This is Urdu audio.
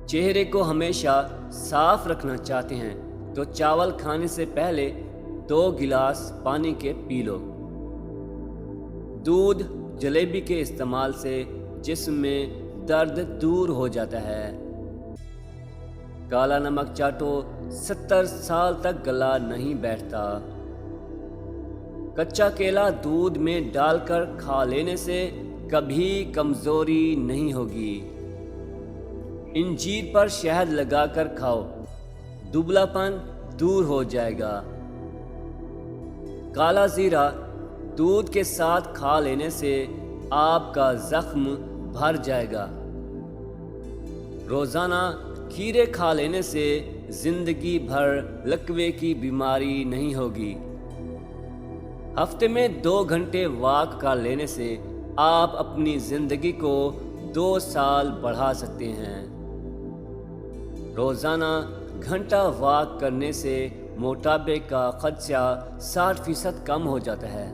چہرے کو ہمیشہ صاف رکھنا چاہتے ہیں تو چاول کھانے سے پہلے 2 گلاس پانی کے پی لو۔ دودھ جلیبی کے استعمال سے جسم میں درد دور ہو جاتا ہے۔ کالا نمک چاٹو، 70 سال تک گلا نہیں بیٹھتا۔ کچا کیلا دودھ میں ڈال کر کھا لینے سے کبھی کمزوری نہیں ہوگی۔ انجیر پر شہد لگا کر کھاؤ، دبلا پن دور ہو جائے گا۔ کالا زیرہ دودھ کے ساتھ کھا لینے سے آپ کا زخم بھر جائے گا۔ روزانہ کھیرے کھا لینے سے زندگی بھر لکوے کی بیماری نہیں ہوگی۔ ہفتے میں 2 گھنٹے واک کر لینے سے آپ اپنی زندگی کو 2 سال بڑھا سکتے ہیں۔ روزانہ گھنٹہ واک کرنے سے موٹاپے کا خدشہ 60% کم ہو جاتا ہے۔